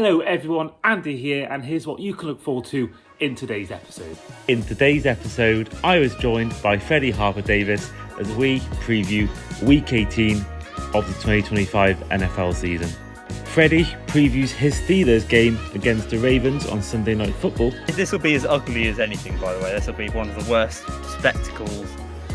Hello everyone, Andy here, and here's what you can look forward to in today's episode. In today's episode, I was joined by Freddy Harper-Davis as we preview Week 18 of the 2025 NFL season. Freddie previews his Steelers game against the Ravens on Sunday Night Football. This will be as ugly as anything, by the way. This will be one of the worst spectacles.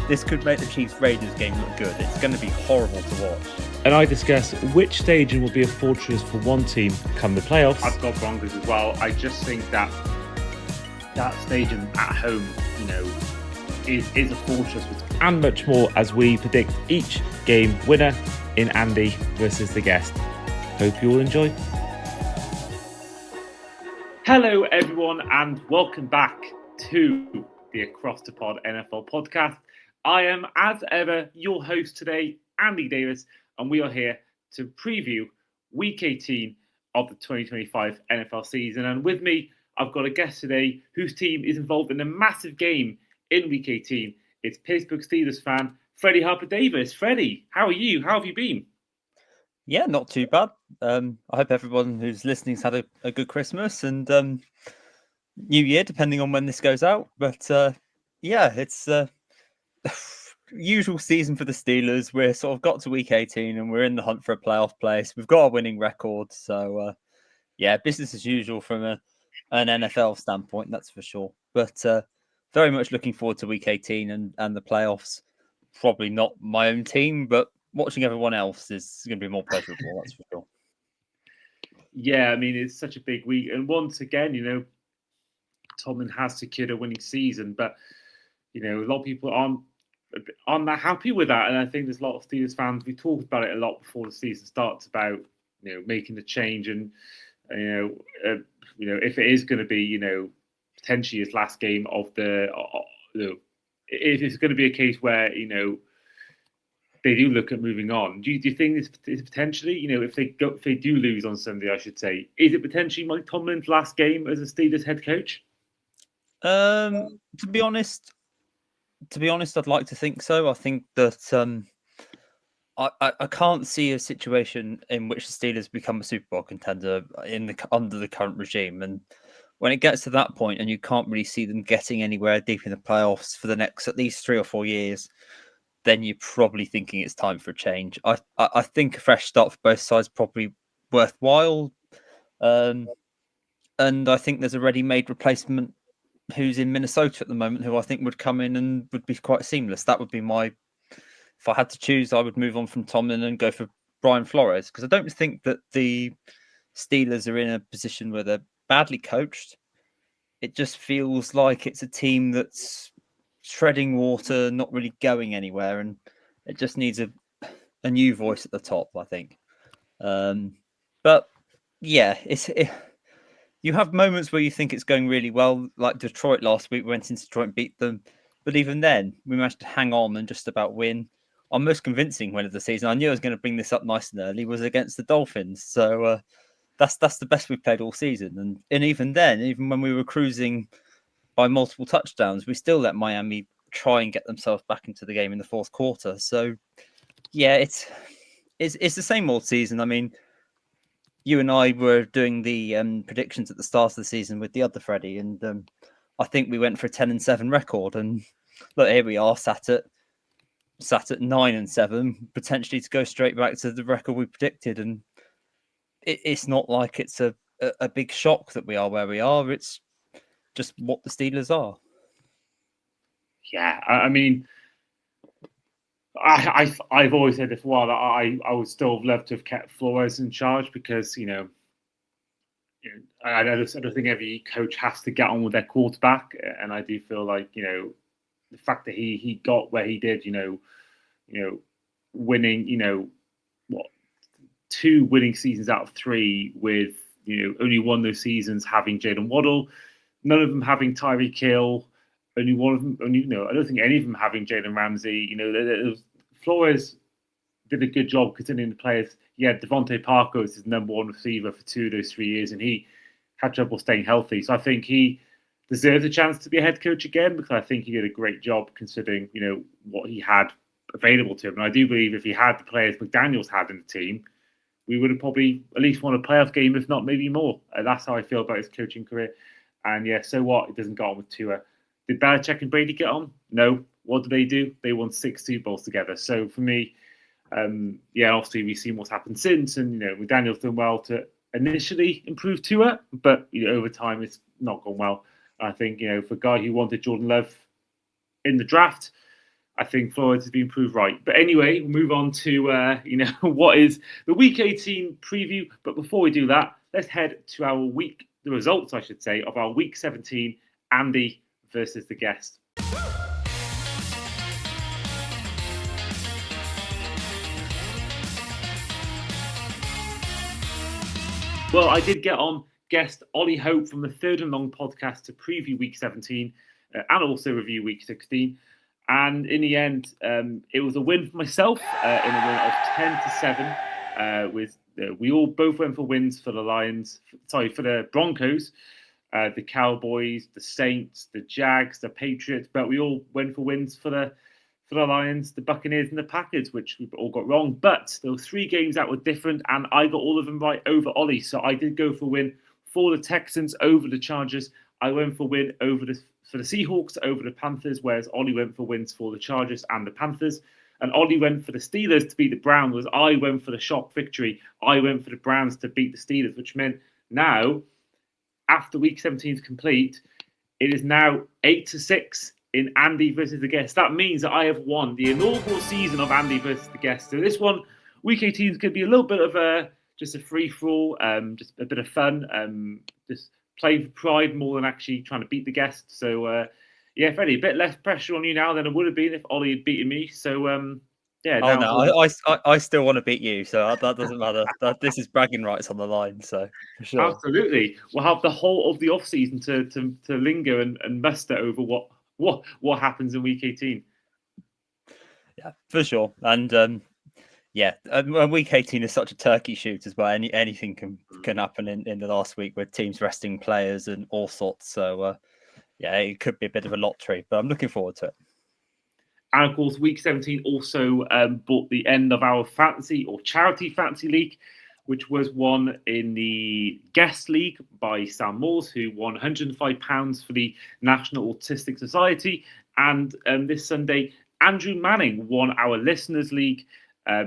This could make the Chiefs-Raiders game look good. It's going to be horrible to watch. And I discuss which stadium will be a fortress for one team come the playoffs. I've got Broncos as well. I just think that stadium at home, is a fortress. And much more as we predict each game winner in Andy versus the guest. Hope you all enjoy. Hello everyone and welcome back to the Across the Pod NFL podcast. I am, as ever, your host today, Andy Davis, and we are here to preview Week 18 of the 2025 NFL season. And with me, I've got a guest today whose team is involved in a massive game in Week 18. It's Pittsburgh Steelers fan, Freddy Harper-Davis. Freddie, how are you? How have you been? Yeah, not too bad. I hope everyone who's listening's had a good Christmas and New Year, depending on when this goes out. But it's usual season for the Steelers. We're sort of got to Week 18 and we're in the hunt for a playoff place. We've got a winning record. So, business as usual from an NFL standpoint, that's for sure. But very much looking forward to Week 18 and the playoffs. Probably not my own team, but watching everyone else is going to be more pleasurable, that's for sure. Yeah, I mean, it's such a big week. And once again, Tomlin has secured a winning season, but, a lot of people aren't that happy with that. And I think there's a lot of Steelers fans, we talked about it a lot before the season starts about, making the change and, if it is going to be, potentially his last game of if it's going to be a case where, they do look at moving on. Do you think this is potentially, if they do lose on Sunday, I should say, is it potentially Mike Tomlin's last game as a Steelers head coach? To be honest, I'd like to think so. I think that I can't see a situation in which the Steelers become a Super Bowl contender under the current regime. And when it gets to that point, and you can't really see them getting anywhere deep in the playoffs for the next at least 3 or 4 years, then you're probably thinking it's time for a change. I think a fresh start for both sides probably worthwhile. And I think there's a ready-made replacement who's in Minnesota at the moment, who I think would come in and would be quite seamless. That would be if I had to choose, I would move on from Tomlin and go for Brian Flores, because I don't think that the Steelers are in a position where they're badly coached. It just feels like it's a team that's treading water, not really going anywhere, and it just needs a new voice at the top, I think. But yeah, you have moments where you think it's going really well, like Detroit last week. We went into Detroit and beat them, but even then, we managed to hang on and just about win. Our most convincing win of the season, I knew I was going to bring this up nice and early, was against the Dolphins. So that's the best we've played all season, and even then, even when we were cruising by multiple touchdowns, we still let Miami try and get themselves back into the game in the fourth quarter. So, yeah, it's the same old season. I mean, you and I were doing the predictions at the start of the season with the other Freddie, and I think we went for a 10-7 record. And look, here we are, sat at 9-7, potentially to go straight back to the record we predicted. And it's not like it's a big shock that we are where we are. It's just what the Steelers are. Yeah, I mean, I've always said it for a while that I would still love to have kept Flores in charge because I don't think every coach has to get on with their quarterback, and I do feel like the fact that he got where he did, winning 2 winning seasons out of 3 with only one of those seasons having Jalen Waddle. None of them having Tyreek Hill, only one of them. I don't think any of them having Jalen Ramsey. Flores did a good job considering the players. Yeah, Devontae Parker was his number 1 receiver for 2 of those 3 years, and he had trouble staying healthy. So I think he deserves a chance to be a head coach again because I think he did a great job considering what he had available to him. And I do believe if he had the players McDaniels had in the team, we would have probably at least won a playoff game, if not maybe more. That's how I feel about his coaching career. And yeah, so what? It doesn't get on with Tua. Did Belichick and Brady get on? No. What did they do? They won 6 Super Bowls together. So for me, obviously we've seen what's happened since, and McDaniel's done well to initially improve Tua, but over time it's not gone well. I think for a guy who wanted Jordan Love in the draft, I think Flores has been proved right. But anyway, we'll move on to what is the Week 18 preview. But before we do that, let's head to the results, I should say, of our Week 17 Andy versus the guest. Well, I did get on guest Ollie Hope from the Third and Long podcast to preview Week 17 and also review Week 16. And in the end, it was a win for myself in a win of 10-7. We all both went for wins for the Broncos, the Cowboys, the Saints, the Jags, the Patriots. But we all went for wins for the Lions, the Buccaneers, and the Packers, which we all got wrong. But there were 3 games that were different, and I got all of them right over Ollie. So I did go for a win for the Texans over the Chargers. I went for a win for the Seahawks over the Panthers, whereas Ollie went for wins for the Chargers and the Panthers. And Ollie went for the Steelers to beat the Browns, whereas I went for the shock victory. I went for the Browns to beat the Steelers, which meant now, after Week 17 is complete, it is now 8-6 in Andy versus the guest. That means that I have won the inaugural season of Andy versus the guest. So this one, Week 18 is going to be a little bit of just a free-for-all, just a bit of fun, just play for pride more than actually trying to beat the guest. So, Freddie, a bit less pressure on you now than it would have been if Ollie had beaten me. So, I still want to beat you, so that doesn't matter. This is bragging rights on the line, so for sure. Absolutely. We'll have the whole of the off-season to linger and muster over what happens in Week 18. Yeah, for sure. And Week 18 is such a turkey shoot as well. Anything can happen in the last week with teams resting players and all sorts. So, it could be a bit of a lottery, but I'm looking forward to it. And of course, Week 17 also brought the end of our fantasy or charity fantasy league, which was won in the guest league by Sam Moores, who won £105 for the National Autistic Society. And this Sunday, Andrew Manning won our listeners league.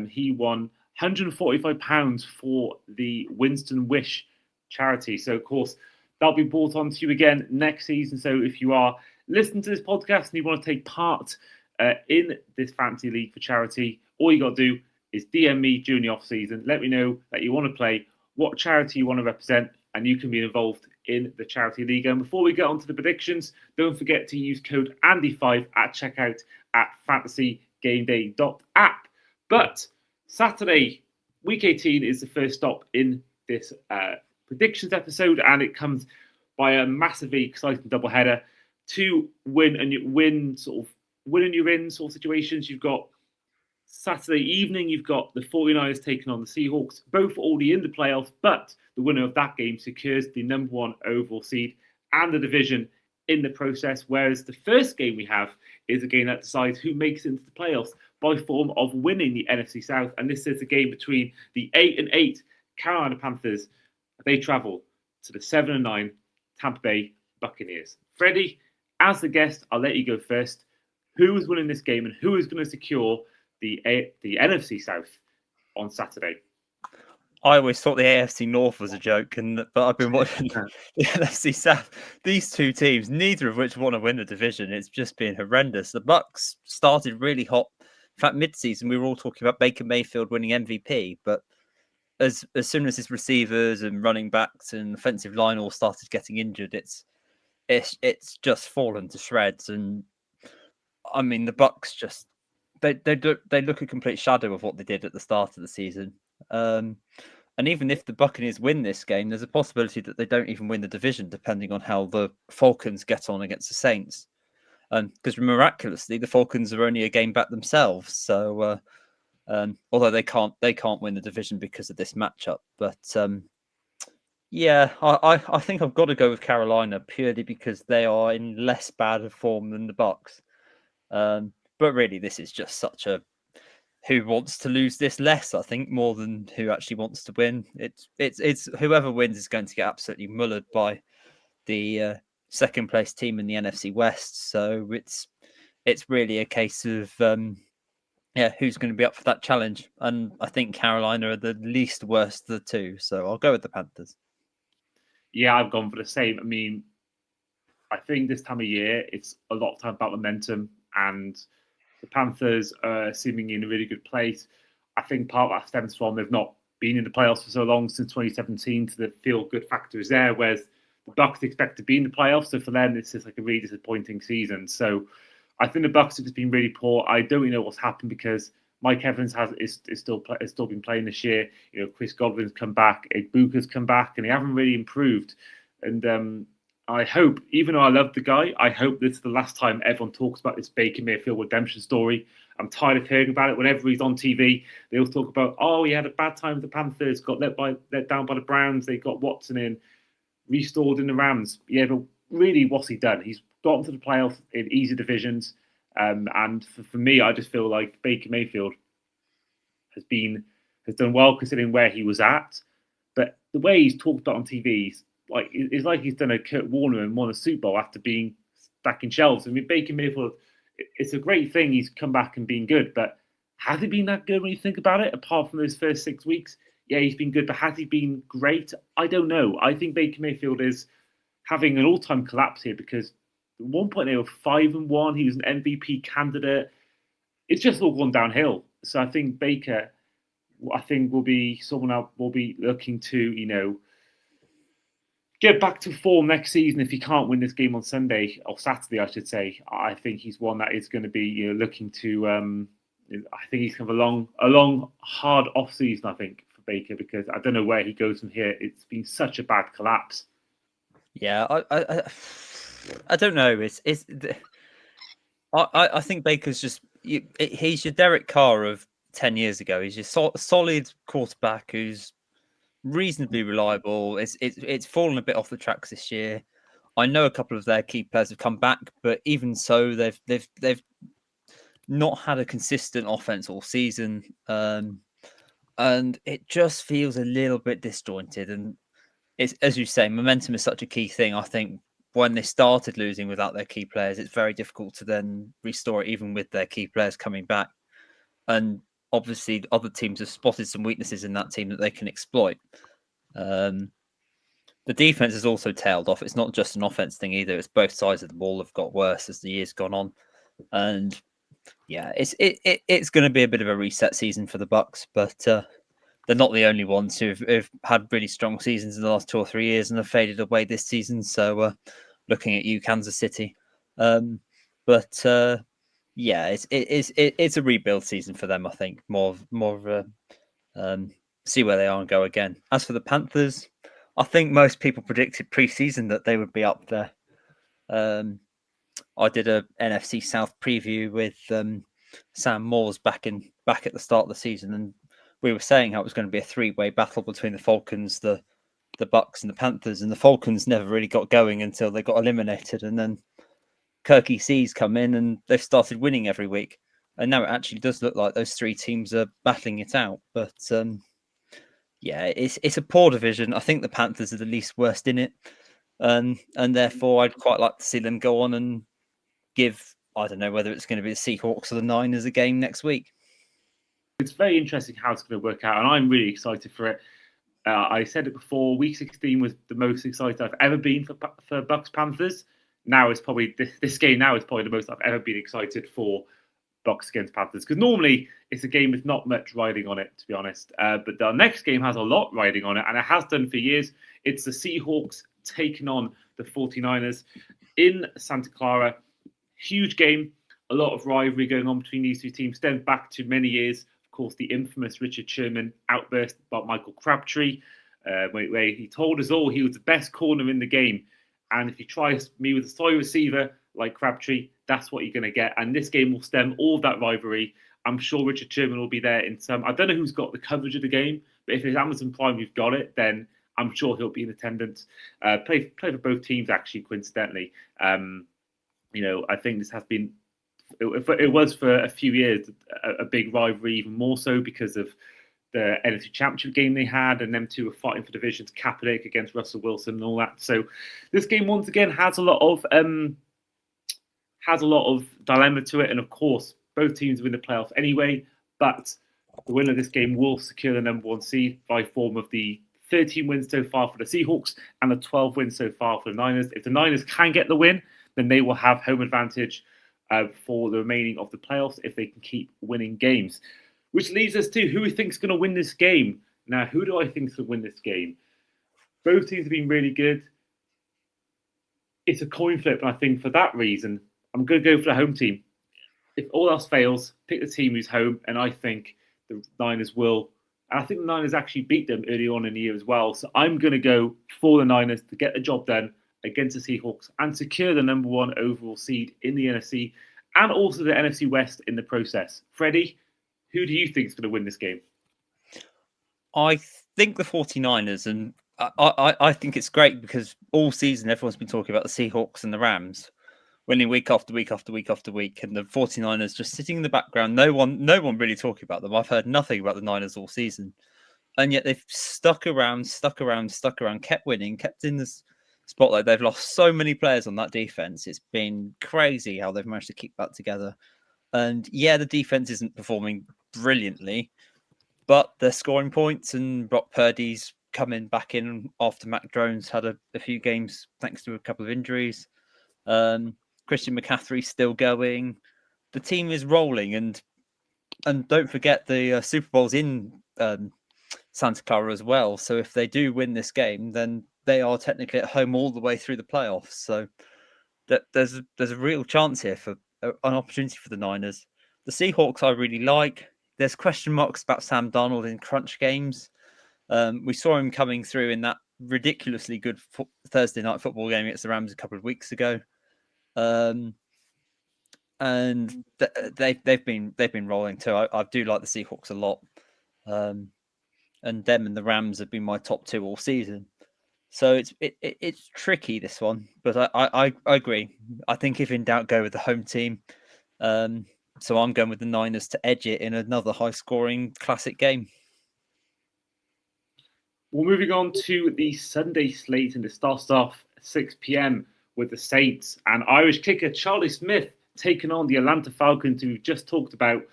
He won £145 for the Winston Wish charity. So, of course, that'll be brought on to you again next season. So if you are listening to this podcast and you want to take part in this fantasy league for charity, all you got to do is DM me during the off season. Let me know that you want to play, what charity you want to represent, and you can be involved in the charity league. And before we get on to the predictions, don't forget to use code Andy5 at checkout at fantasygameday.app. But Saturday, Week 18 is the first stop in this predictions episode, and it comes by a massively exciting doubleheader. 2 win and you're in sort of situations. You've got Saturday evening, you've got the 49ers taking on the Seahawks, both already in the playoffs, but the winner of that game secures the number 1 overall seed and the division in the process, whereas the first game we have is a game that decides who makes it into the playoffs by form of winning the NFC South, and this is a game between the 8-8 Carolina Panthers. They travel to the 7-9 Tampa Bay Buccaneers. Freddie, as the guest, I'll let you go first. Who is winning this game and who is going to secure the NFC South on Saturday? I always thought the AFC North was a joke, but I've been watching the NFC South. These 2 teams, neither of which want to win the division. It's just been horrendous. The Bucs started really hot. In fact, mid-season, we were all talking about Baker Mayfield winning MVP, but as soon as his receivers and running backs and offensive line all started getting injured, it's just fallen to shreds. And I mean, the Bucs just they look a complete shadow of what they did at the start of the season. And even if the Buccaneers win this game, there's a possibility that they don't even win the division, depending on how the Falcons get on against the Saints. Because miraculously, the Falcons are only a game back themselves. So, although they can't win the division because of this matchup. But I think I've got to go with Carolina purely because they are in less bad of form than the Bucs. But really, this is just such a who wants to lose this less, I think, more than who actually wants to win. It's whoever wins is going to get absolutely mullered by the second place team in the NFC West. So it's really a case of who's going to be up for that challenge. And I think Carolina are the least worst of the two. So I'll go with the Panthers. Yeah, I've gone for the same. I mean, I think this time of year, it's a lot of time about momentum, and the Panthers are seemingly in a really good place. I think part of that stems from they've not been in the playoffs for so long since 2017, so the feel-good factor is there, whereas the Bucs expect to be in the playoffs, so for them, it's just like a really disappointing season. So I think the Bucs have just been really poor. I don't really know what's happened because Mike Evans is still been playing this year. You know, Chris Godwin's come back, Egbuka's come back, and they haven't really improved. And I hope, even though I love the guy, I hope this is the last time everyone talks about this Baker Mayfield redemption story. I'm tired of hearing about it. Whenever he's on TV, they all talk about, oh, he had a bad time with the Panthers, got let down by the Browns, they got Watson in, restored in the Rams. Yeah, but really, what's he done? He's gotten to the playoffs in easy divisions. And for me, I just feel like Baker Mayfield has done well considering where he was at. But the way he's talked about on TV, it's like he's done a Kurt Warner and won a Super Bowl after being stacking shelves. I mean, Baker Mayfield, it's a great thing he's come back and been good, but has he been that good when you think about it? Apart from those first 6 weeks, yeah, he's been good, but has he been great? I don't know. I think Baker Mayfield is having an all-time collapse here because at one point they were 5-1. He was an MVP candidate. It's just all gone downhill. So I think Baker, will be someone I will be looking to, get back to form next season if he can't win this game on Sunday or Saturday, I should say. I think he's one that is going to be looking to. I think he's kind of a long, hard off season. I think for Baker because I don't know where he goes from here. It's been such a bad collapse. Yeah, I don't know. I think Baker's just he's your Derek Carr of 10 years ago. He's just solid quarterback who's reasonably reliable. It's fallen a bit off the tracks this year. I know a couple of their key players have come back, but even so, they've not had a consistent offense all season, and it just feels a little bit disjointed. And it's, as you say, momentum is such a key thing. I think when they started losing without their key players, it's very difficult to then restore it, even with their key players coming back. And obviously, other teams have spotted some weaknesses in that team that they can exploit. The defense has also tailed off. It's not just an offense thing either. It's both sides of the ball have got worse as the year's gone on. And yeah, it's going to be a bit of a reset season for the Bucs, but they're not the only ones who've had really strong seasons in the last 2 or 3 years and have faded away this season. So looking at you, Kansas City. Yeah, it's a rebuild season for them. I think more of a see where they are and go again. As for the Panthers, I think most people predicted pre-season that they would be up there. I did a NFC South preview with Sam Moores back at the start of the season, and we were saying how it was going to be a 3-way battle between the Falcons, the Bucs, and the Panthers, and the Falcons never really got going until they got eliminated, and then Kirky C's come in and they've started winning every week. And now it actually does look like those 3 teams are battling it out. But yeah, it's a poor division. I think the Panthers are the least worst in it. And therefore, I'd quite like to see them go on and give, I don't know whether it's going to be the Seahawks or the Niners a game next week. It's very interesting how it's going to work out. And I'm really excited for it. I said it before, week 16 was the most excited I've ever been for Bucs Panthers. Now it's probably this game. Now is probably the most I've ever been excited for Bucs against Panthers because normally it's a game with not much riding on it, to be honest. But the next game has a lot riding on it, and it has done for years. It's the Seahawks taking on the 49ers in Santa Clara. Huge game, a lot of rivalry going on between these 2 teams. Stems back to many years. Of course, the infamous Richard Sherman outburst about Michael Crabtree, where he told us all he was the best corner in the game. And if you try me with a slow receiver like Crabtree, that's what you're going to get. And this game will stem all of that rivalry. I'm sure Richard Sherman will be there in some. I don't know who's got the coverage of the game, but if it's Amazon Prime who've got it, then I'm sure he'll be in attendance. Play for both teams, actually, coincidentally. I think this has been it was for a few years a big rivalry, even more so because of the NFC Championship game they had, and them two were fighting for divisions, Kaepernick against Russell Wilson and all that. So this game once again has a lot of dilemma to it, and of course both teams win the playoffs anyway. But the winner of this game will secure the number 1 seed by form of the 13 wins so far for the Seahawks and the 12 wins so far for the Niners. If the Niners can get the win, then they will have home advantage for the remaining of the playoffs if they can keep winning games. Which leads us to who we think is going to win this game. Now, who do I think is going to win this game? Both teams have been really good. It's a coin flip, and I think for that reason, I'm going to go for the home team. If all else fails, pick the team who's home, and I think the Niners will. And I think the Niners actually beat them early on in the year as well. So I'm going to go for the Niners to get the job done against the Seahawks and secure the number 1 overall seed in the NFC and also the NFC West in the process. Freddie, who do you think is going to win this game? I think the 49ers, and I think it's great because all season everyone's been talking about the Seahawks and the Rams winning week after week after week after week, and the 49ers just sitting in the background. No one really talking about them. I've heard nothing about the Niners all season, and yet they've stuck around, kept winning, kept in the spotlight. They've lost so many players on that defense. It's been crazy how they've managed to keep that together. And yeah, the defense isn't performing brilliantly, but they're scoring points, and Brock Purdy's coming back in after Mac Jones had a few games thanks to a couple of injuries. Christian McCaffrey's still going. The team is rolling, and don't forget the Super Bowl's in Santa Clara as well. So if they do win this game, then they are technically at home all the way through the playoffs. So there's a real chance here for an opportunity for the Niners. The Seahawks I really like. There's question marks about Sam Darnold in crunch games. We saw him coming through in that ridiculously good Thursday night football game against the Rams a couple of weeks ago. And they've been rolling too. I do like the Seahawks a lot, and them and the Rams have been my top 2 all season. So it's tricky, this one, but I agree. I think if in doubt, go with the home team. So I'm going with the Niners to edge it in another high-scoring classic game. Well, moving on to the Sunday slate, and it starts off at 6 p.m. with the Saints and Irish kicker Charlie Smith taking on the Atlanta Falcons, who we've just talked about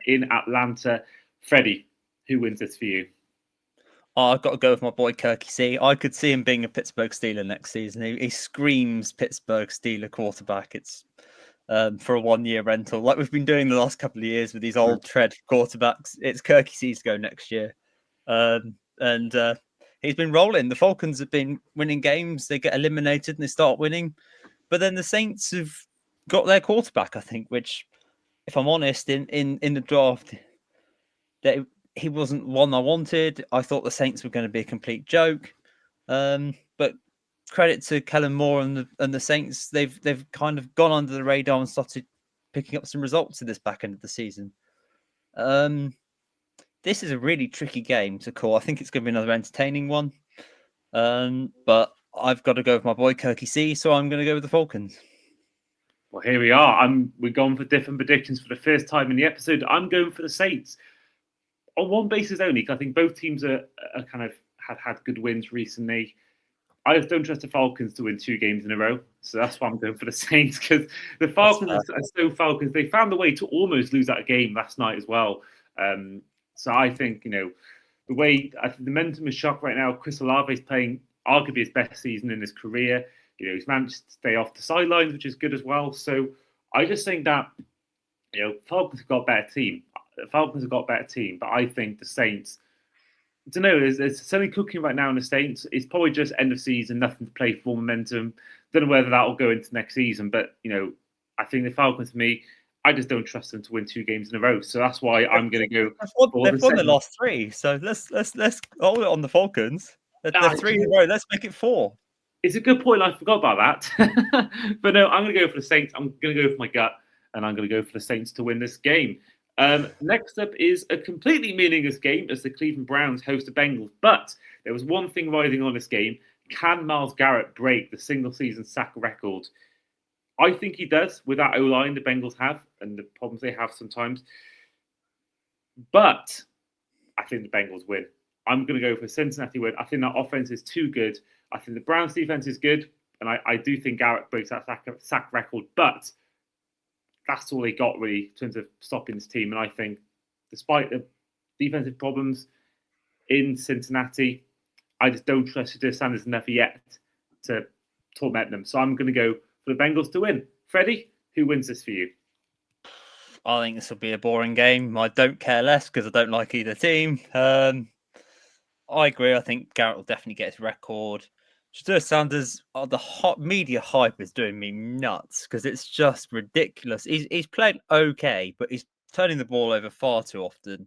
in Atlanta. Freddie, who wins this for you? I've got to go with my boy Kirky C. I could see him being a Pittsburgh Steeler next season. He screams Pittsburgh Steeler quarterback. It's for a 1-year rental, like we've been doing the last couple of years with these old tread quarterbacks. It's Kirky C's go next year. And he's been rolling. The Falcons have been winning games. They get eliminated and they start winning. But then the Saints have got their quarterback, I think, which, if I'm honest, in the draft, he wasn't one I wanted. I thought the Saints were going to be a complete joke. But credit to Kellen Moore and the Saints. They've kind of gone under the radar and started picking up some results in this back end of the season. This is a really tricky game to call. I think it's going to be another entertaining one. But I've got to go with my boy Kirky C, so I'm going to go with the Falcons. Well, here we are. We're going for different predictions for the first time in the episode. I'm going for the Saints on one basis only, because I think both teams are kind of had good wins recently. I just don't trust the Falcons to win 2 games in a row, so that's why I'm going for the Saints, because the Falcons are so Falcons. They found a way to almost lose that game last night as well. So I think, the way the momentum is shocked right now. Chris Olave is playing arguably his best season in his career. He's managed to stay off the sidelines, which is good as well. So I just think that, Falcons have got a better team. The Falcons have got a better team, but I think the Saints, I don't know, there's something cooking right now in the Saints. It's probably just end of season, nothing to play for, momentum. Don't know whether that will go into next season, but, I think the Falcons, for me, I just don't trust them to win 2 games in a row. So that's why I'm going to go. They've won the last 3, so let's hold it on the Falcons. They're 3 in a row. Let's make it 4. It's a good point. I forgot about that. But no, I'm going to go for the Saints. I'm going to go for my gut, and I'm going to go for the Saints to win this game. Next up is a completely meaningless game as the Cleveland Browns host the Bengals. But there was one thing riding on this game. Can Myles Garrett break the single-season sack record? I think he does with that O-line the Bengals have and the problems they have sometimes. But I think the Bengals win. I'm going to go for Cincinnati win. I think that offense is too good. I think the Browns defense is good. And I do think Garrett breaks that sack record. But that's all they got, really, in terms of stopping this team. And I think, despite the defensive problems in Cincinnati, I just don't trust the Sanders enough yet to torment them. So I'm going to go for the Bengals to win. Freddie, who wins this for you? I think this will be a boring game. I don't care less because I don't like either team. I agree. I think Garrett will definitely get his record. Shedeur Sanders, the hot media hype is doing me nuts because it's just ridiculous. He's playing okay, but he's turning the ball over far too often.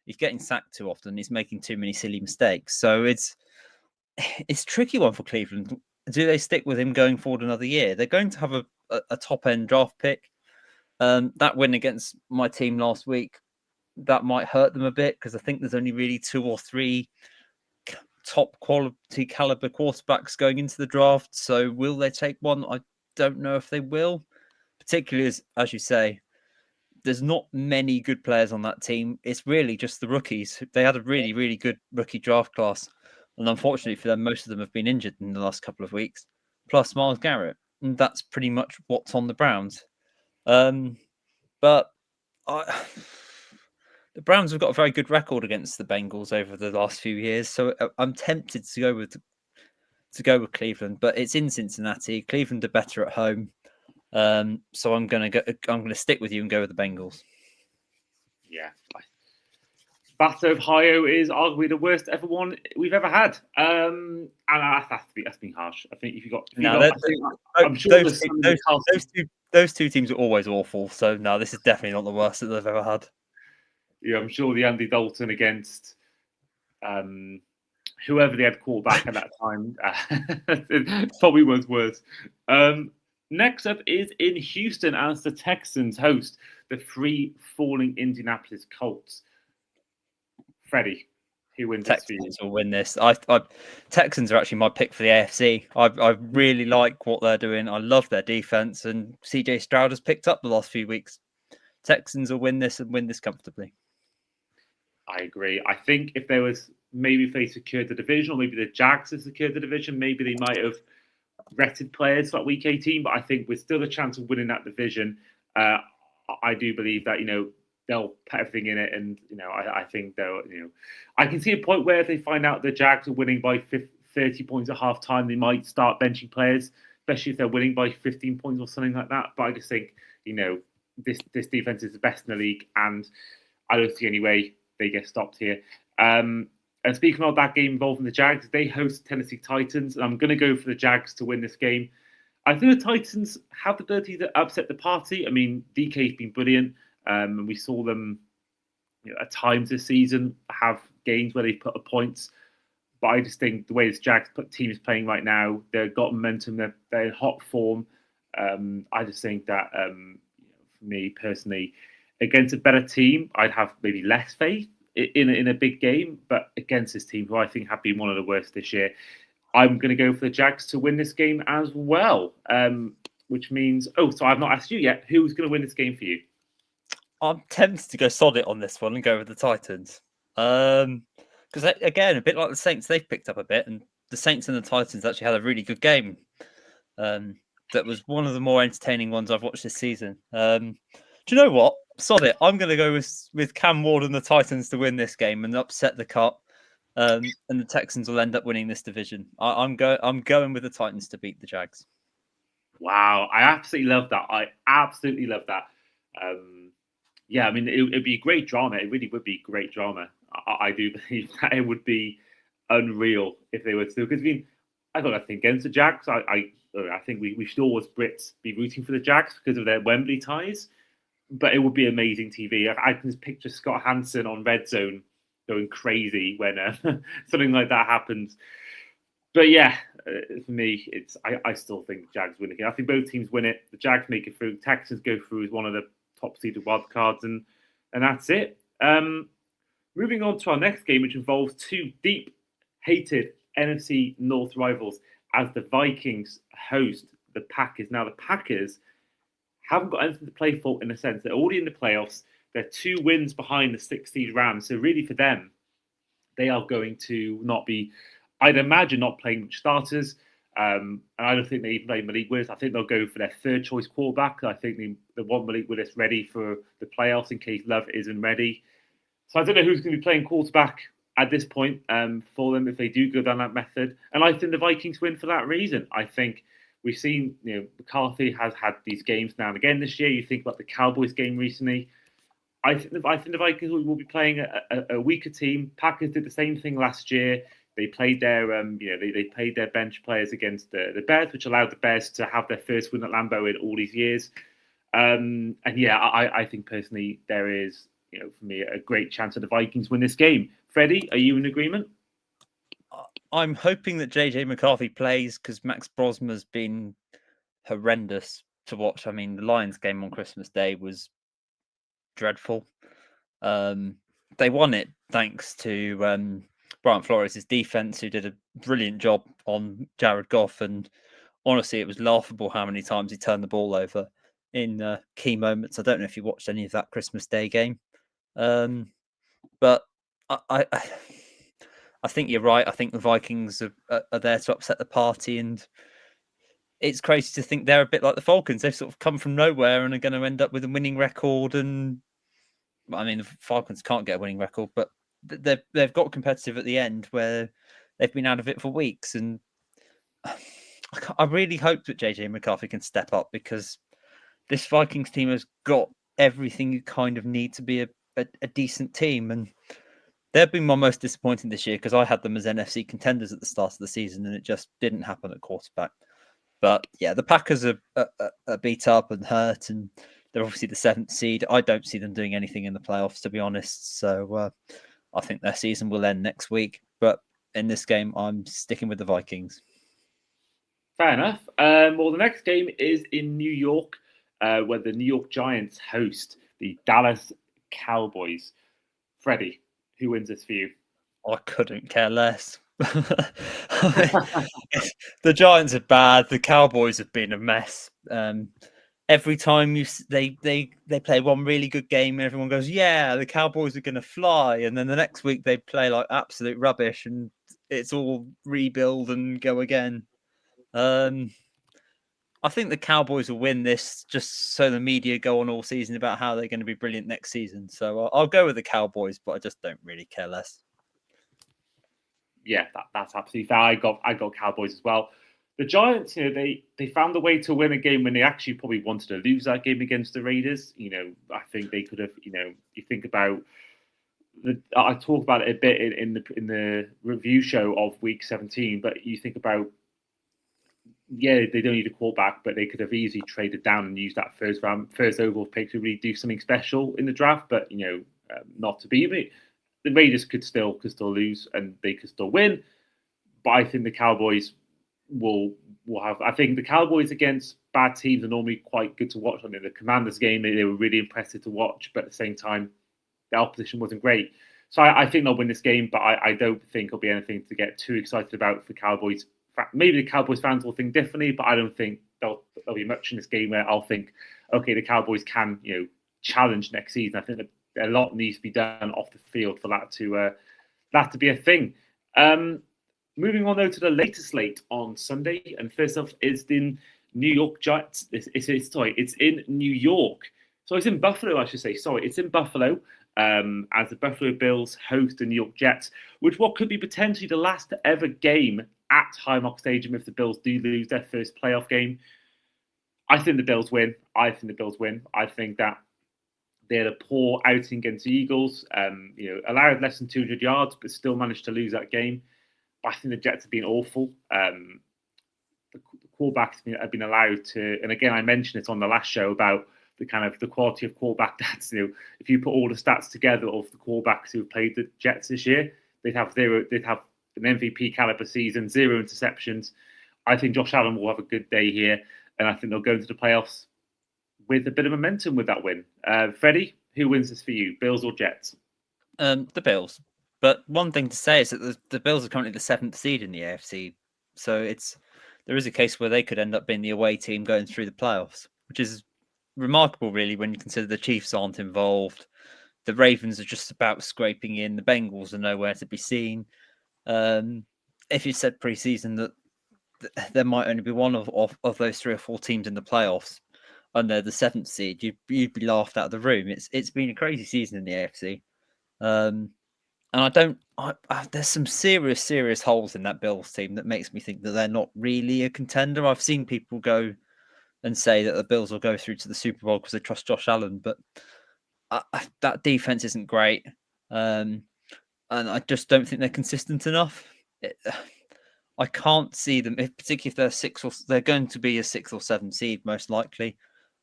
He's getting sacked too often. He's making too many silly mistakes. So it's a tricky one for Cleveland. Do they stick with him going forward another year? They're going to have a top-end draft pick. That win against my team last week, that might hurt them a bit because I think there's only really 2 or 3 top quality caliber quarterbacks going into the draft. So will they take one? I don't know if they will, particularly as you say, there's not many good players on that team. It's really just the rookies. They had a really, really good rookie draft class. And unfortunately for them, most of them have been injured in the last couple of weeks, plus Myles Garrett. And that's pretty much what's on the Browns. But the Browns have got a very good record against the Bengals over the last few years. So I'm tempted to go with Cleveland, but it's in Cincinnati. Cleveland are better at home. So I'm going to stick with you and go with the Bengals. Yeah. Battle of Ohio is arguably the worst one we've ever had. And that's been harsh. I think those two teams are always awful. So no, this is definitely not the worst that they've ever had. Yeah, I'm sure the Andy Dalton against whoever they had quarterback at that time probably was worse. Next up is in Houston as the Texans host the free-falling Indianapolis Colts. Freddie, who wins this for you? Texans will win this. Texans are actually my pick for the AFC. I really like what they're doing. I love their defense, and CJ Stroud has picked up the last few weeks. Texans will win this and win this comfortably. I agree. I think if they secured the division, or maybe the Jags have secured the division, maybe they might have rested players for that week 18. But I think with still a chance of winning that division, I do believe that they'll put everything in it, and I think they'll I can see a point where if they find out the Jags are winning by 30 points at half time, they might start benching players, especially if they're winning by 15 points or something like that. But I just think this defense is the best in the league, and I don't see any way they get stopped here. And speaking of that game involving the Jags, they host Tennessee Titans, and I'm going to go for the Jags to win this game. I think the Titans have the ability to upset the party. I mean, DK's been brilliant. And we saw them at times this season have games where they put up points. But I just think the way this Jags team is playing right now, they've got momentum, they're in hot form. I just think that, for me personally, against a better team, I'd have maybe less faith in a big game. But against this team, who I think have been one of the worst this year, I'm going to go for the Jags to win this game as well. Which means, so I've not asked you yet, who's going to win this game for you? I'm tempted to go sod it on this one and go with the Titans. Because, again, a bit like the Saints, they've picked up a bit. And the Saints and the Titans actually had a really good game. That was one of the more entertaining ones I've watched this season. Do you know what? Sod it. I'm going to go with Cam Ward and the Titans to win this game and upset the cut. And the Texans will end up winning this division. I'm going with the Titans to beat the Jags. Wow. I absolutely love that. Yeah, I mean, it'd be great drama. It really would be great drama. I do believe that it would be unreal if they were to. Because I got nothing against the Jags. I think we should always Brits be rooting for the Jags because of their Wembley ties. But it would be amazing TV. I can just picture Scott Hansen on Red Zone going crazy when something like that happens. But yeah, for me, I still think the Jags win again. I think both teams win it. The Jags make it through. Texans go through as one of the top seeded wild cards, and that's it. Moving on to our next game, which involves two deep hated NFC North rivals as the Vikings host the Packers. Now, the Packers haven't got anything to play for in a sense. They're already in the playoffs. They're 2 wins behind the 6th seed Rams. So really for them, they are going to not be, I'd imagine, not playing much starters. And I don't think they even play Malik Willis. I think they'll go for their 3rd choice quarterback. I think they want Malik Willis ready for the playoffs in case Love isn't ready. So I don't know who's going to be playing quarterback at this point for them if they do go down that method. And I think the Vikings win for that reason. I think we've seen, McCarthy has had these games now and again this year. You think about the Cowboys game recently. I think the Vikings will be playing a weaker team. Packers did the same thing last year. They played their they played their bench players against the Bears, which allowed the Bears to have their first win at Lambeau in all these years. And yeah, I think personally there is, for me, a great chance that the Vikings win this game. Freddie, are you in agreement? I'm hoping that JJ McCarthy plays because Max Brosmer's been horrendous to watch. I mean, the Lions game on Christmas Day was dreadful. They won it thanks to Brian Flores' defense, who did a brilliant job on Jared Goff. And honestly, it was laughable how many times he turned the ball over in key moments. I don't know if you watched any of that Christmas Day game, but I think you're right. I think the Vikings are there to upset the party, and it's crazy to think they're a bit like the Falcons. They've sort of come from nowhere and are going to end up with a winning record. And I mean, the Falcons can't get a winning record, but they've got competitive at the end where they've been out of it for weeks. And I really hope that JJ McCarthy can step up, because this Vikings team has got everything you kind of need to be a decent team. And they've been my most disappointing this year because I had them as NFC contenders at the start of the season, and it just didn't happen at quarterback. But yeah, the Packers are beat up and hurt, and they're obviously the 7th seed. I don't see them doing anything in the playoffs, to be honest. So I think their season will end next week. But in this game, I'm sticking with the Vikings. Fair enough. Well, the next game is in New York, where the New York Giants host the Dallas Cowboys. Freddie, who wins this for you? I couldn't care less. The Giants are bad. The Cowboys have been a mess. Every time they play one really good game, and everyone goes, "Yeah, the Cowboys are going to fly," and then the next week they play like absolute rubbish, and it's all rebuild and go again. I think the Cowboys will win this, just so the media go on all season about how they're going to be brilliant next season. So I'll go with the Cowboys, but I just don't really care less. Yeah, that's absolutely fair. I got Cowboys as well. The Giants, they found a way to win a game when they actually probably wanted to lose that game against the Raiders. I think they could have. You think about I talk about it a bit in the review show of Week 17, but you think about, yeah, they don't need a quarterback, but they could have easily traded down and used that first overall pick to really do something special in the draft. But not to be. The Raiders could still lose and they could still win. But I think the Cowboys will have. I think the Cowboys against bad teams are normally quite good to watch. I mean, the Commanders game, they were really impressive to watch, but at the same time, the opposition wasn't great. So I think they'll win this game, but I don't think it'll be anything to get too excited about for Cowboys. Maybe the Cowboys fans will think differently, but I don't think there'll be much in this game where I'll think, okay, the Cowboys can challenge next season. I think that a lot needs to be done off the field for that to be a thing. Moving on though to the later slate on Sunday, and first off is in New York Giants. It's in New York. So it's in Buffalo, I should say. Sorry, it's in Buffalo. As the Buffalo Bills host the New York Jets, which what could be potentially the last ever game at Highmark Stadium if the Bills do lose their first playoff game. I think the Bills win. I think that they had a poor outing against the Eagles. Allowed less than 200 yards, but still managed to lose that game. But I think the Jets have been awful. The quarterbacks have been allowed to, and again, I mentioned it on the last show about the quality of quarterback stats. If you put all the stats together of the quarterbacks who have played the Jets this year, they'd have an MVP caliber season, 0 interceptions. I think Josh Allen will have a good day here, and I think they'll go into the playoffs with a bit of momentum with that win. Freddie, who wins this for you, Bills or Jets? The Bills. But one thing to say is that the Bills are currently the 7th seed in the AFC, so it's there is a case where they could end up being the away team going through the playoffs, which is remarkable, really, when you consider the Chiefs aren't involved. The Ravens are just about scraping in. The Bengals are nowhere to be seen. If you said pre-season that there might only be one of those 3 or 4 teams in the playoffs, and they're the 7th seed, you'd be laughed out of the room. It's been a crazy season in the AFC, and there's some serious holes in that Bills team that makes me think that they're not really a contender. I've seen people go and say that the Bills will go through to the Super Bowl because they trust Josh Allen, but that defense isn't great, and I just don't think they're consistent enough. I can't see them, particularly if they're they're going to be a 6th or 7th seed most likely.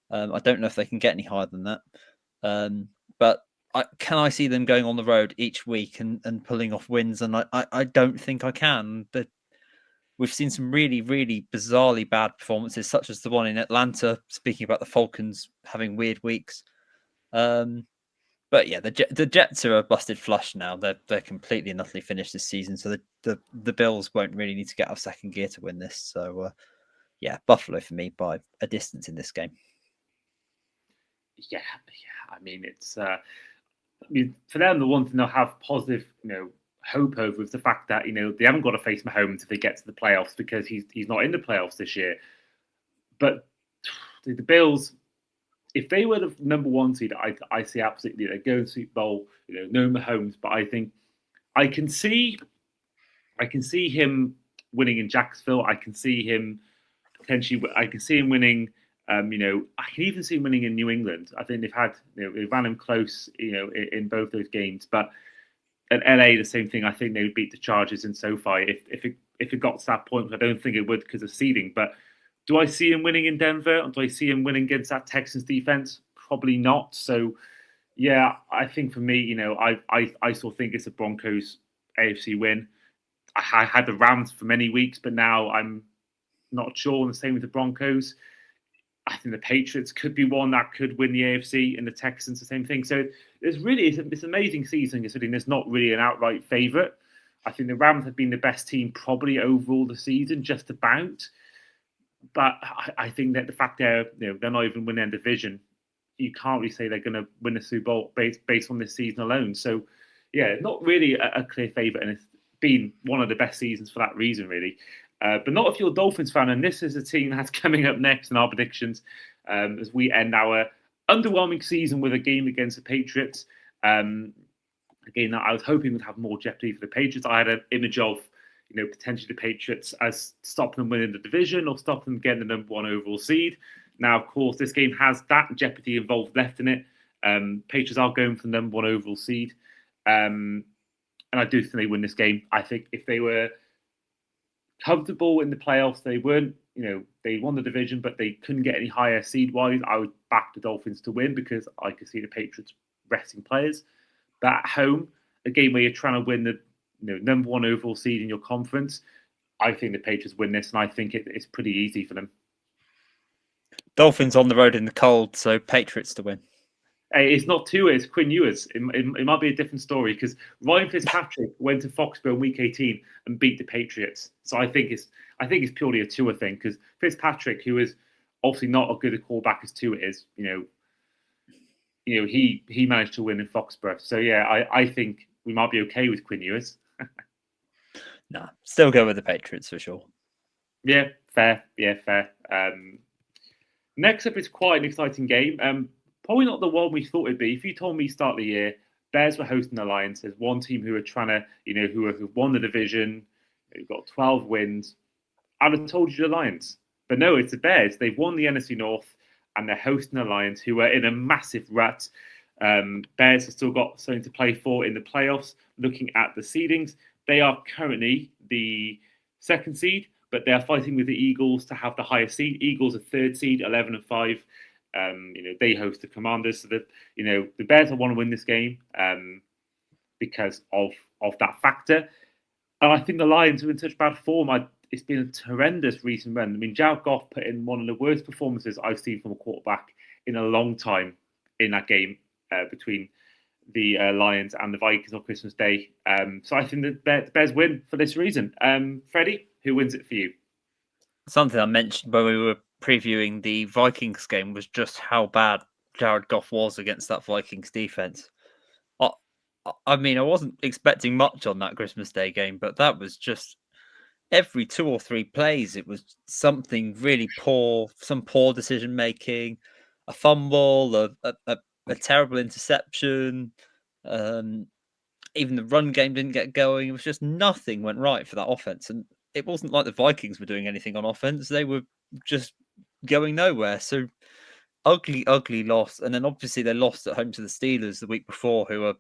I don't know if they can get any higher than that, but can I see them going on the road each week and pulling off wins? And I don't think I can. But we've seen some really, really bizarrely bad performances, such as the one in Atlanta. Speaking about the Falcons having weird weeks, but yeah, the Jets are a busted flush now. They're completely and utterly finished this season. So the Bills won't really need to get out of second gear to win this. So yeah, Buffalo for me by a distance in this game. Yeah. I mean, it's for them, the one thing they'll have positive, hope over is the fact that they haven't got to face Mahomes if they get to the playoffs because he's not in the playoffs this year. But the Bills, if they were the number 1 seed, I see absolutely they're going to Super Bowl. No Mahomes, but I think I can see him winning in Jacksonville. I can see him potentially. I can see him winning. I can even see him winning in New England. I think they've had, they ran him close, in both those games. But at LA, the same thing. I think they would beat the Chargers in SoFi if it got to that point. I don't think it would because of seeding. But do I see him winning in Denver? Or do I see him winning against that Texans defense? Probably not. So, yeah, I think for me, I still think it's a Broncos AFC win. I had the Rams for many weeks, but now I'm not sure. And the same with the Broncos. I think the Patriots could be one that could win the AFC, and the Texans the same thing. So it's an amazing season considering there's not really an outright favourite. I think the Rams have been the best team probably overall the season, just about. But I think that the fact they're not even winning their division, you can't really say they're going to win the Super Bowl based on this season alone. So yeah, not really a clear favourite, and it's been one of the best seasons for that reason, really. But not if you're a Dolphins fan, and this is a team that's coming up next in our predictions as we end our underwhelming season with a game against the Patriots. A game that I was hoping would have more jeopardy for the Patriots. I had an image of, potentially the Patriots as stop them winning the division or stop them getting the number 1 overall seed. Now, of course, this game has that jeopardy involved left in it. Patriots are going for the number 1 overall seed. And I do think they win this game. I think if they were comfortable in the playoffs, they weren't, they won the division, but they couldn't get any higher seed-wise, I would back the Dolphins to win because I could see the Patriots resting players. But at home, a game where you're trying to win the number 1 overall seed in your conference, I think the Patriots win this, and I think it's pretty easy for them. Dolphins on the road in the cold, so Patriots to win. Hey, it's not Tua, it's Quinn Ewers. It might be a different story because Ryan Fitzpatrick went to Foxborough in Week 18 and beat the Patriots. So I think it's purely a Tua thing because Fitzpatrick, who is obviously not as good a quarterback as Tua is, he managed to win in Foxborough. So yeah, I think we might be okay with Quinn Ewers. Nah, still go with the Patriots for sure. Yeah, fair. Next up is quite an exciting game. Probably not the one we thought it'd be. If you told me start of the year, Bears were hosting the Lions. There's one team who are trying to, who won the division, who've got 12 wins. I'd have told you the Lions. But no, it's the Bears. They've won the NFC North and they're hosting the Lions, who are in a massive rut. Bears have still got something to play for in the playoffs. Looking at the seedings, they are currently the 2nd seed, but they are fighting with the Eagles to have the highest seed. Eagles are 3rd seed, 11-5. They host the Commanders, so that the Bears will want to win this game because of that factor. And I think the Lions are in such bad form. It's been a horrendous recent run. I mean, Jared Goff put in one of the worst performances I've seen from a quarterback in a long time in that game between the Lions and the Vikings on Christmas Day. So I think the Bears win for this reason. Freddie, who wins it for you? something I mentioned when we were previewing the Vikings game was just how bad Jared Goff was against that Vikings defense. I mean, I wasn't expecting much on that Christmas Day game, but that was just every 2 or 3 plays. It was something really poor, some poor decision making, a fumble, a terrible interception. Even the run game didn't get going. It was just nothing went right for that offense. And it wasn't like the Vikings were doing anything on offense. They were just going nowhere. So ugly, ugly loss. And then obviously they lost at home to the Steelers the week before, who are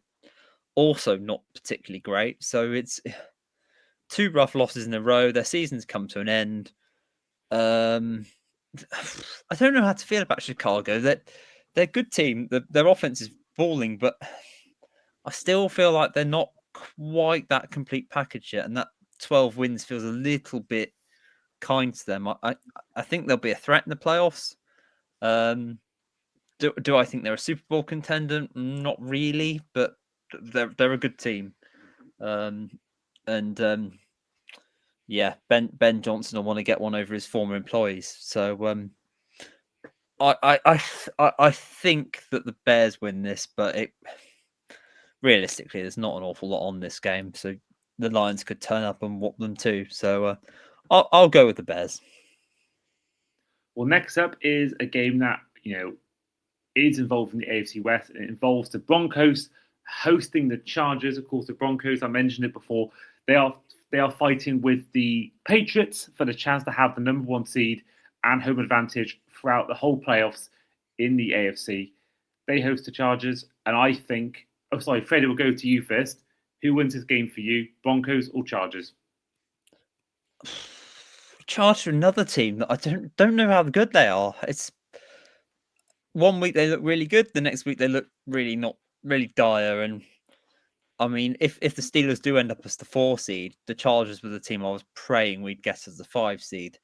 also not particularly great. So it's 2 rough losses in a row. Their season's come to an end. I don't know how to feel about Chicago. They're a good team. Their offense is balling, but I still feel like they're not quite that complete package yet. And that 12 wins feels a little bit kind to them. I think they'll be a threat in the playoffs. Do I think they're a Super Bowl contender? Not really, but they're a good team. Yeah, Ben Johnson will want to get one over his former employees. So I think that the Bears win this, but realistically, there's not an awful lot on this game, so the Lions could turn up and whop them too. So I'll go with the Bears. Well, next up is a game that is involved in the AFC West. It involves the Broncos hosting the Chargers. Of course, the Broncos, I mentioned it before, they are fighting with the Patriots for the chance to have the number 1 seed and home advantage throughout the whole playoffs in the AFC. They host the Chargers, and I think, Freddie, we'll go to you first. Who wins this game for you, Broncos or Chargers? Chargers are another team that I don't know how good they are. It's one week they look really good, the next week they look really not really dire. And I mean, if the Steelers do end up as the 4 seed, the Chargers were the team I was praying we'd get as the 5 seed,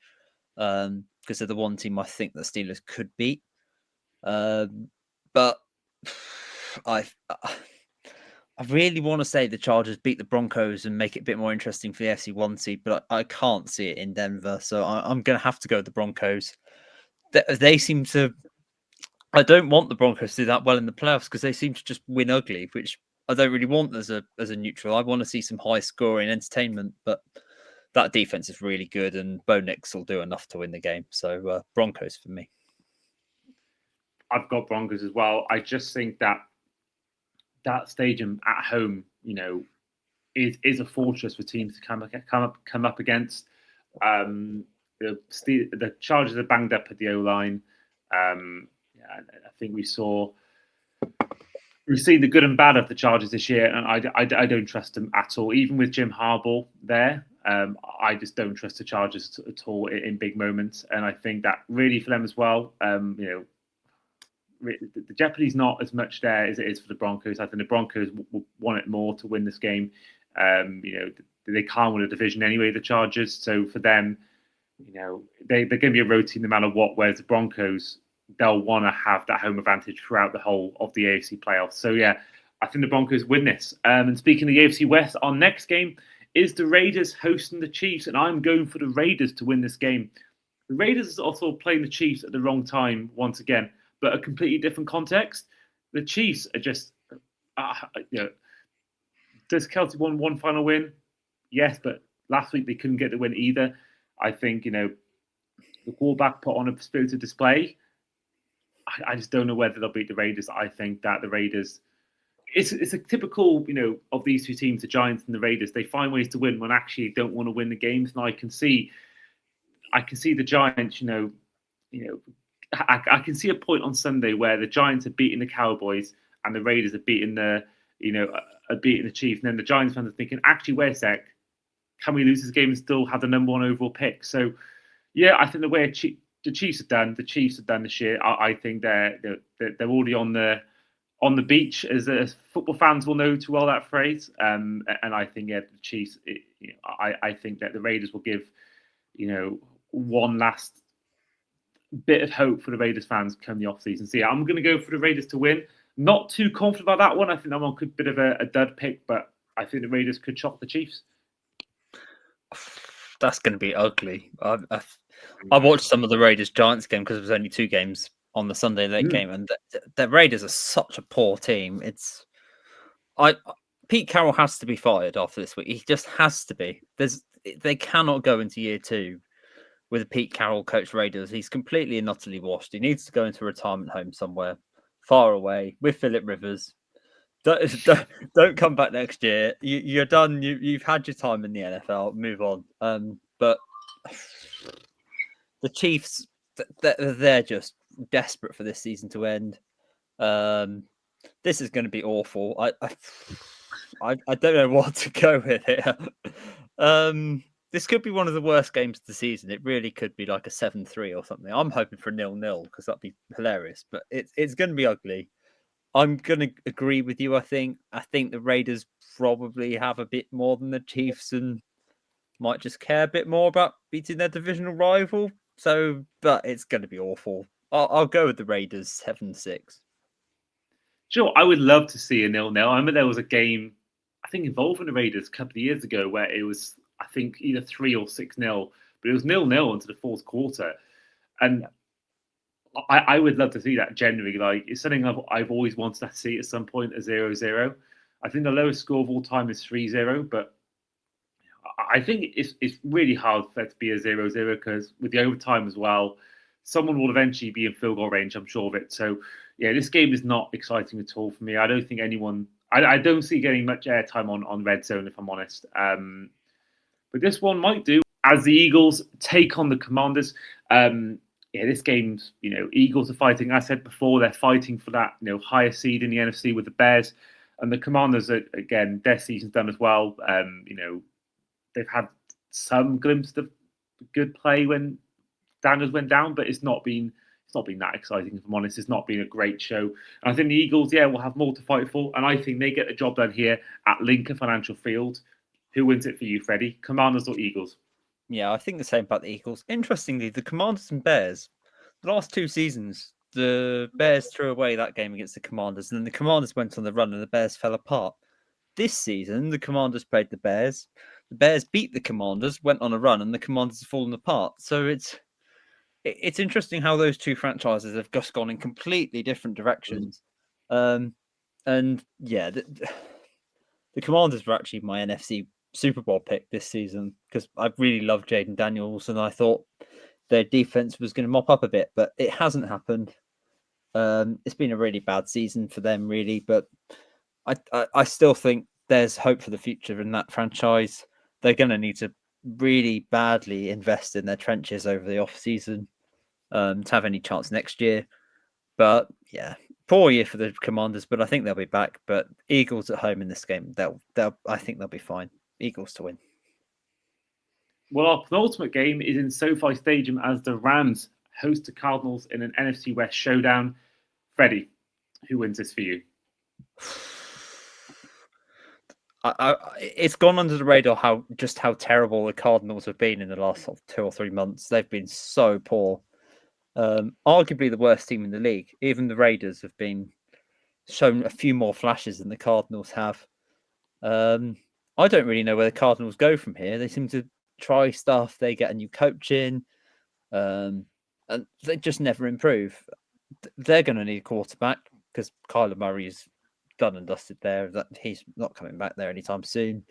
because they're the one team I think the Steelers could beat. But I really want to say the Chargers beat the Broncos and make it a bit more interesting for the FC 1 seed, but I can't see it in Denver, so I'm going to have to go with the Broncos. They seem to... I don't want the Broncos to do that well in the playoffs because they seem to just win ugly, which I don't really want as a neutral. I want to see some high scoring entertainment, but that defense is really good, and Bo Nix will do enough to win the game. So Broncos for me. I've got Broncos as well. I just think that stadium at home, is a fortress for teams to come up against. The Chargers are banged up at the O-line. I think we've seen the good and bad of the Chargers this year, and I don't trust them at all. Even with Jim Harbaugh there, I just don't trust the Chargers at all in big moments. And I think that really for them as well, the jeopardy's not as much there as it is for the Broncos. I think the Broncos will want it more to win this game. They can't win a division anyway, the Chargers. So for them, they're going to be a road team no matter what, whereas the Broncos, they'll want to have that home advantage throughout the whole of the AFC playoffs. So, yeah, I think the Broncos win this. And speaking of the AFC West, our next game is the Raiders hosting the Chiefs, and I'm going for the Raiders to win this game. The Raiders are also playing the Chiefs at the wrong time once again, but a completely different context. The Chiefs are just, does Kelce want one final win? Yes, but last week they couldn't get the win either. I think, the quarterback put on a spirited display. I just don't know whether they'll beat the Raiders. I think that the Raiders, it's a typical, of these two teams, the Giants and the Raiders. They find ways to win when actually don't want to win the games. And I can see the Giants, I can see a point on Sunday where the Giants are beating the Cowboys and the Raiders are beating the Chiefs. And then the Giants fans are thinking, actually, wait a sec, can we lose this game and still have the number 1 overall pick? So, yeah, I think the way the Chiefs have done this year. I think they're already on the beach, as football fans will know too well that phrase. And I think the Chiefs. I think that the Raiders will give one last bit of hope for the Raiders fans come the off season. So yeah, I'm going to go for the Raiders to win. Not too confident about that one. I think that one could be a bit of a dud pick, but I think the Raiders could shock the Chiefs. That's going to be ugly. I watched some of the Raiders Giants game because it was only 2 games on the Sunday late game, and the Raiders are such a poor team. Pete Carroll has to be fired after this week. He just has to be. They cannot go into year 2 with a Pete Carroll coach Raiders. He's completely and utterly washed. He needs to go into a retirement home somewhere far away with Philip Rivers. Don't come back next year. You're done. You've had your time in the NFL. Move on. But the Chiefs, they're just desperate for this season to end. This is going to be awful. I don't know what to go with here. This could be one of the worst games of the season. It really could be like a 7-3 or something. I'm hoping for 0-0 because that'd be hilarious. But it's going to be ugly. I'm going to agree with you. I think the Raiders probably have a bit more than the Chiefs and might just care a bit more about beating their divisional rival. So, but it's going to be awful. I'll go with the Raiders 7-6. Sure, I would love to see a 0-0. I remember there was a game, I think, involving the Raiders a couple of years ago where it was, I think, either 3 or 6-0, but it was 0-0 into the fourth quarter. And I would love to see that generally. Like, it's something I've always wanted to see at some point, a 0-0. I think the lowest score of all time is 3-0, but I think it's really hard for that to be a 0-0 because with the overtime as well, someone will eventually be in field goal range, I'm sure of it. So, yeah, this game is not exciting at all for me. I don't think anyone... I don't see getting much airtime on Red Zone, if I'm honest. But this one might do. As the Eagles take on the Commanders, this game's, Eagles are fighting. I said before, they're fighting for that, higher seed in the NFC with the Bears. And the Commanders, again, their season's done as well. They've had some glimpse of good play when Daniels went down, but it's not been that exciting, if I'm honest. It's not been a great show. And I think the Eagles, will have more to fight for. And I think they get the job done here at Lincoln Financial Field. Who wins it for you, Freddie? Commanders or Eagles? Yeah, I think the same about the Eagles. Interestingly, the Commanders and Bears, the last 2 seasons, the Bears threw away that game against the Commanders, and then the Commanders went on the run and the Bears fell apart. This season, the Commanders played the Bears. The Bears beat the Commanders, went on a run, and the Commanders have fallen apart. So it's interesting how those 2 franchises have just gone in completely different directions. The Commanders were actually my NFC Super Bowl pick this season because I really loved Jaden Daniels and I thought their defense was going to mop up a bit, but it hasn't happened. It's been a really bad season for them, really, but I still think there's hope for the future in that franchise. They're going to need to really badly invest in their trenches over the off season to have any chance next year. But yeah, poor year for the Commanders, but I think they'll be back. But Eagles at home in this game, I think they'll be fine. Eagles to win. Well, our penultimate game is in SoFi Stadium as the Rams host the Cardinals in an NFC West showdown. Freddie, who wins this for you? It's gone under the radar how terrible the Cardinals have been in the last 2 or 3 months. They've been so poor. Arguably the worst team in the league. Even the Raiders have been shown a few more flashes than the Cardinals have. I don't really know where the Cardinals go from here. They seem to try stuff. They get a new coach in, and they just never improve. They're going to need a quarterback because Kyler Murray is done and dusted there. That he's not coming back there anytime soon.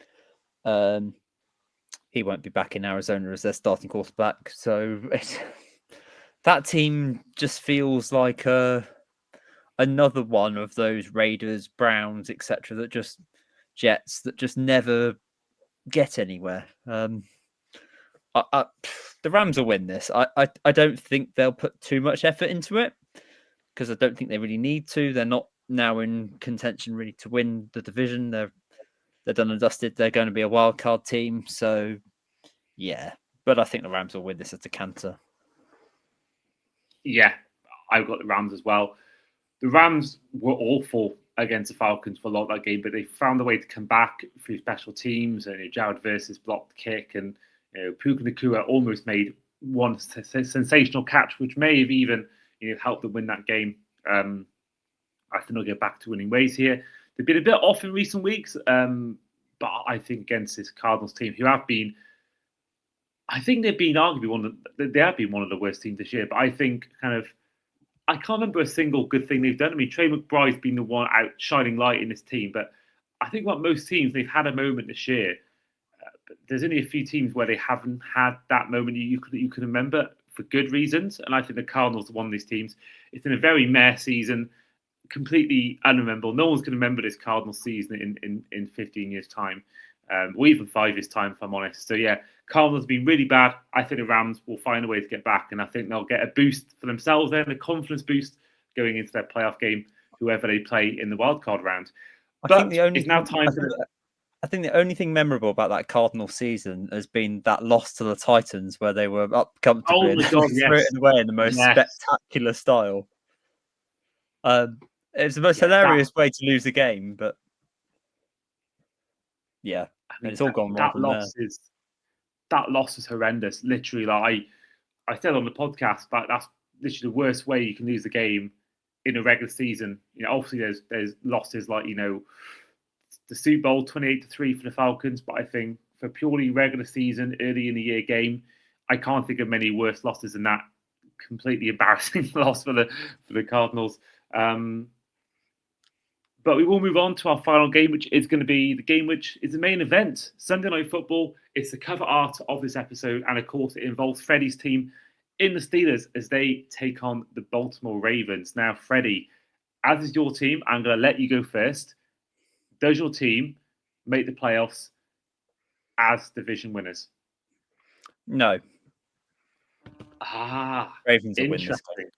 He won't be back in Arizona as their starting quarterback. So that team just feels like another one of those Raiders, Browns, etc. that just Jets that just never get anywhere. The Rams will win this. I don't think they'll put too much effort into it because I don't think they really need to. They're not now in contention really to win the division. They're done and dusted. They're going to be a wild card team. So yeah, but I think the Rams will win this at a canter. Yeah, I've got the Rams as well. The Rams were awful against the Falcons for a lot of that game, but they found a way to come back through special teams. And Jared Versus blocked the kick, and Puka Nacua almost made one sensational catch, which may have even helped them win that game. I think they'll get back to winning ways here. They've been a bit off in recent weeks, but I think against this Cardinals team, who have been I think they've been arguably they have been one of the worst teams this year. But I think I can't remember a single good thing they've done. I mean, Trey McBride's been the one out shining light in this team, but I think like most teams, they've had a moment this year. But there's only a few teams where they haven't had that moment you could remember for good reasons. And I think the Cardinals are one of these teams. It's been a very meh season, completely unrememberable. No one's going to remember this Cardinals season in 15 years' time, or even 5 years' time, if I'm honest. So yeah, Cardinals have been really bad. I think the Rams will find a way to get back, and I think they'll get a boost for themselves then, a confidence boost going into their playoff game, whoever they play in the wildcard round. I think the only thing memorable about that Cardinal season has been that loss to the Titans, where they were up comfortably and threw it away in the most spectacular style. It's the most hilarious way to lose a game, but yeah, I mean, it's all gone wrong. That loss is horrendous. Literally, like I said on the podcast, that's literally the worst way you can lose the game in a regular season. Obviously there's losses like the Super Bowl 28-3 for the Falcons, but I think for purely regular season, early in the year game, I can't think of many worse losses than that. Completely embarrassing loss for the Cardinals. But we will move on to our final game, which is going to be the game which is the main event, Sunday Night Football. It's the cover art of this episode, and of course, it involves Freddie's team in the Steelers as they take on the Baltimore Ravens. Now, Freddie, as is your team, I'm going to let you go first. Does your team make the playoffs as division winners? No. Ravens will win this game.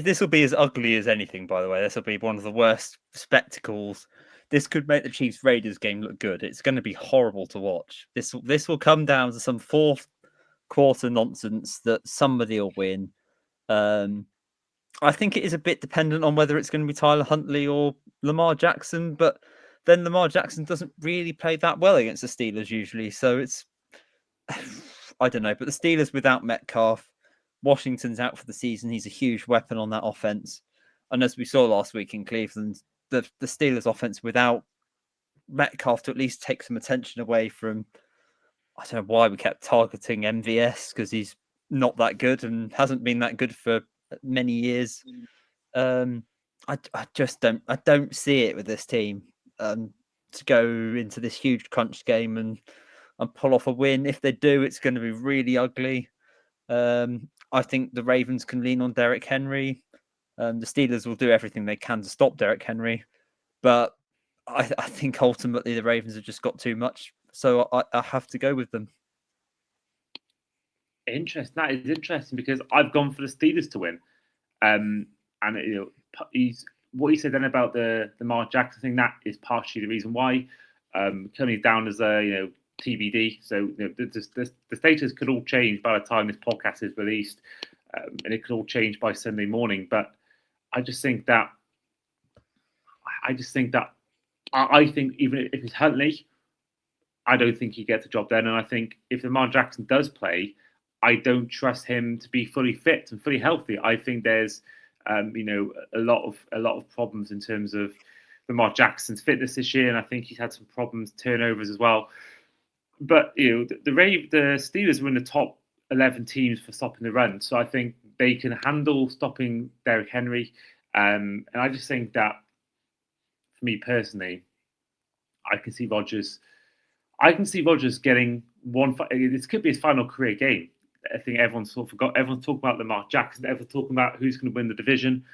This will be as ugly as anything, by the way. This will be one of the worst spectacles. This could make the Chiefs-Raiders game look good. It's going to be horrible to watch. This will come down to some fourth quarter nonsense that somebody will win. I think it is a bit dependent on whether it's going to be Tyler Huntley or Lamar Jackson, but then Lamar Jackson doesn't really play that well against the Steelers usually. So it's, I don't know, but the Steelers without Metcalf, Washington's out for the season. He's a huge weapon on that offense. And as we saw last week in Cleveland, the Steelers offense without Metcalf to at least take some attention away from, I don't know why we kept targeting MVS, because he's not that good and hasn't been that good for many years. I don't see it with this team to go into this huge crunch game and pull off a win. If they do, it's going to be really ugly. I think the Ravens can lean on Derrick Henry. The Steelers will do everything they can to stop Derrick Henry, but I think ultimately the Ravens have just got too much, so I have to go with them. Interesting. That is interesting because I've gone for the Steelers to win. And what you said then about the Lamar Jackson thing, that is partially the reason why. Coming down as a TBD, so the status could all change by the time this podcast is released, and it could all change by Sunday morning. But I think even if it's Huntley, I don't think he gets the job then. And I think if Lamar Jackson does play, I don't trust him to be fully fit and fully healthy. I think there's a lot of problems in terms of Lamar Jackson's fitness this year, and I think he's had some problems, turnovers as well. But the Steelers were in the top 11 teams for stopping the run, so I think they can handle stopping Derrick Henry. And I just think that, for me personally, I can see Rodgers getting one. This could be his final career game. I think everyone's sort of forgot. Everyone's talking about Lamar Jackson. Everyone's talking about who's going to win the division.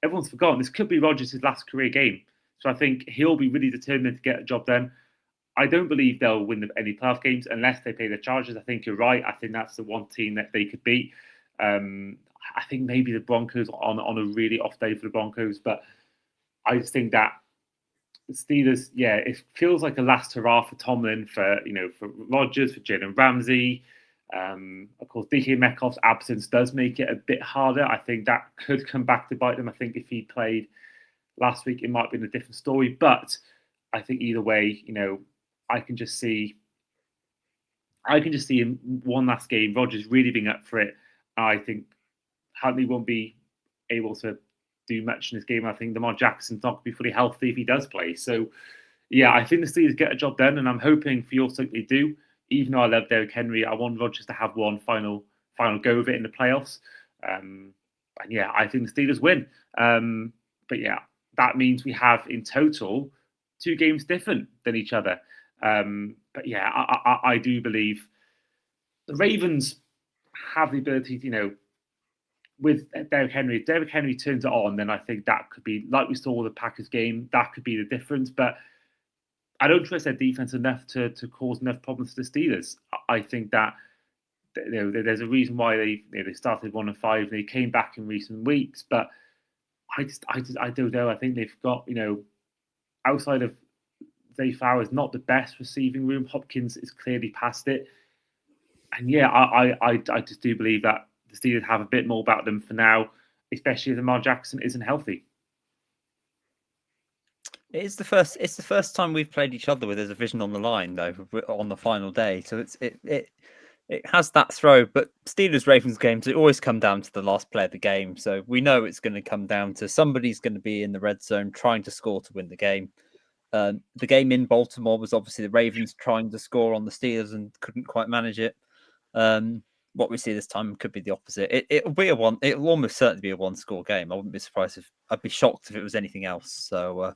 Everyone's forgotten. This could be Rodgers' last career game. So I think he'll be really determined to get a job done. I don't believe they'll win any playoff games unless they play the Chargers. I think you're right. I think that's the one team that they could beat. I think maybe the Broncos on a really off day for the Broncos, but I just think that the Steelers, it feels like a last hurrah for Tomlin, for Rodgers, for Jalen Ramsey. Of course, DK Metcalf's absence does make it a bit harder. I think that could come back to bite them. I think if he played last week, it might have been a different story. But I think either way, I can just see him one last game, Rodgers really being up for it. I think Huntley won't be able to do much in this game. I think Lamar Jackson's not going to be fully healthy if he does play. So, I think the Steelers get a job done, and I'm hoping for your sake they do. even though I love Derrick Henry, I want Rodgers to have one final go of it in the playoffs. And yeah, I think the Steelers win. But yeah, that means we have in total 2 games different than each other. But yeah, I do believe the Ravens have the ability to, with Derrick Henry, if Derrick Henry turns it on, then I think that could be, like we saw with the Packers game, that could be the difference. But I don't trust their defense enough to cause enough problems for the Steelers. I think that there's a reason why they started 1-5 and they came back in recent weeks. But I don't know. I think they've got, outside of Zay Flowers, not the best receiving room. Hopkins is clearly past it. And yeah, I just do believe that the Steelers have a bit more about them for now, especially if Lamar Jackson isn't healthy. It's the first time we've played each other with a division on the line, though, on the final day. So it has that throw. But Steelers Ravens games, it always come down to the last play of the game. So we know it's going to come down to somebody's going to be in the red zone trying to score to win the game. The game in Baltimore was obviously the Ravens trying to score on the Steelers and couldn't quite manage it. What we see this time could be the opposite. It'll be it'll almost certainly be a 1-score game. I wouldn't be surprised I'd be shocked if it was anything else. So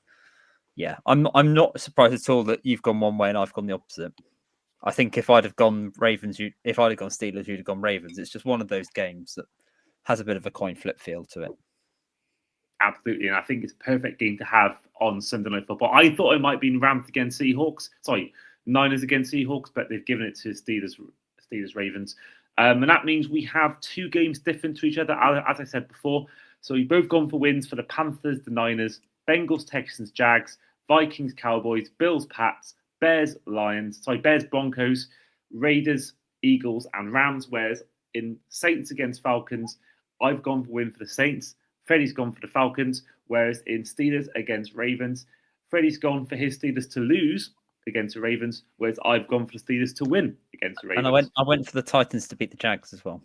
yeah, I'm not surprised at all that you've gone one way and I've gone the opposite. I think if I'd have gone Steelers, you'd have gone Ravens. It's just one of those games that has a bit of a coin flip feel to it. Absolutely, and I think it's a perfect game to have on Sunday Night Football. I thought it might be Rams against Seahawks. Sorry, Niners against Seahawks, but they've given it to Steelers Ravens. And that means we have 2 games different to each other, as I said before. So we've both gone for wins for the Panthers, the Niners, Bengals, Texans, Jags, Vikings, Cowboys, Bills, Pats, Bears, Broncos, Raiders, Eagles, and Rams. Whereas in Saints against Falcons, I've gone for win for the Saints. Freddie's gone for the Falcons. Whereas in Steelers against Ravens, Freddie's gone for his Steelers to lose against the Ravens, whereas I've gone for the Steelers to win against the Ravens. And I went for the Titans to beat the Jags as well.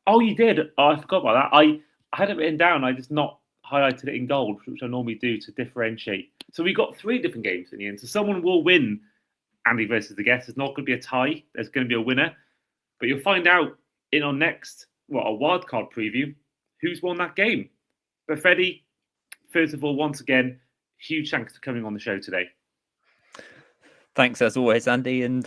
Oh, you did? Oh, I forgot about that. I had it written down. I just not highlighted it in gold, which I normally do to differentiate. So we got 3 different games in the end. So someone will win Andy versus the guest. It's not going to be a tie. There's going to be a winner. But you'll find out in our next, a wildcard preview, who's won that game. But Freddie, first of all, once again, huge thanks for coming on the show today. Thanks as always, Andy, and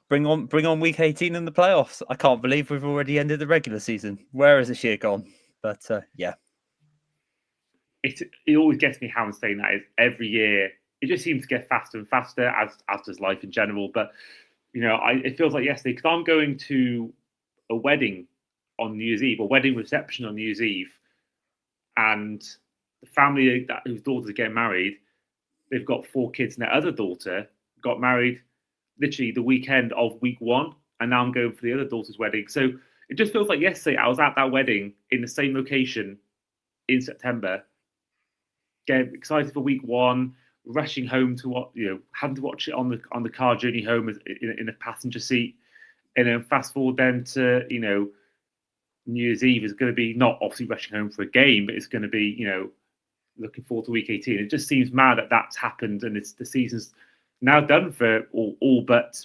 bring on week 18 in the playoffs. I can't believe we've already ended the regular season. Where has this year gone? But yeah, it always gets me how I'm saying that is every year. It just seems to get faster and faster, as does life in general. But it feels like yesterday because I'm going to a wedding on New Year's Eve, a wedding reception on New Year's Eve, and the family whose daughters are getting married, they've got 4 kids, and their other daughter got married literally the weekend of week 1, and now I'm going for the other daughter's wedding. So it just feels like yesterday I was at that wedding in the same location in September, getting excited for week 1, rushing home to what having to watch it on the car journey home in a passenger seat, and then fast forward then to New Year's Eve is going to be not obviously rushing home for a game, but it's going to be looking forward to week 18. It just seems mad that that's happened, and the season's now done for all but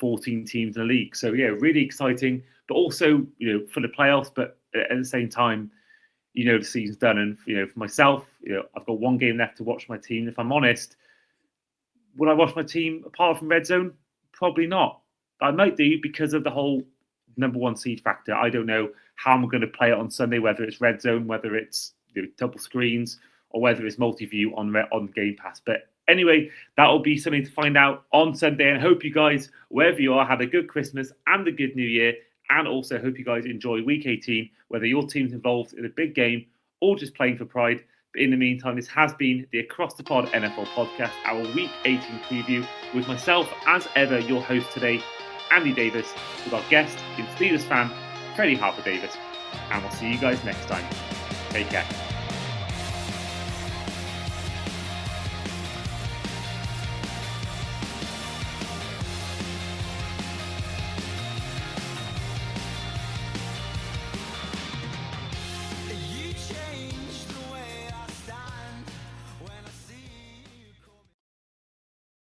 14 teams in the league. So yeah, really exciting, but also for the playoffs. But at the same time, the season's done, and for myself, I've got 1 game left to watch my team. If I'm honest, would I watch my team apart from Red Zone? Probably not. I might do because of the whole number 1 seed factor. I don't know how I'm going to play it on Sunday, whether it's Red Zone, whether it's double screens, or whether it's multi-view on Game Pass. But anyway, that will be something to find out on Sunday. And hope you guys, wherever you are, had a good Christmas and a good New Year. And also hope you guys enjoy Week 18, whether your team's involved in a big game or just playing for pride. But in the meantime, this has been the Across the Pod NFL podcast, our Week 18 preview, with myself, as ever, your host today, Andy Davis, with our guest, Steelers fan, Freddy Harper-Davis. And we'll see you guys next time. Take care.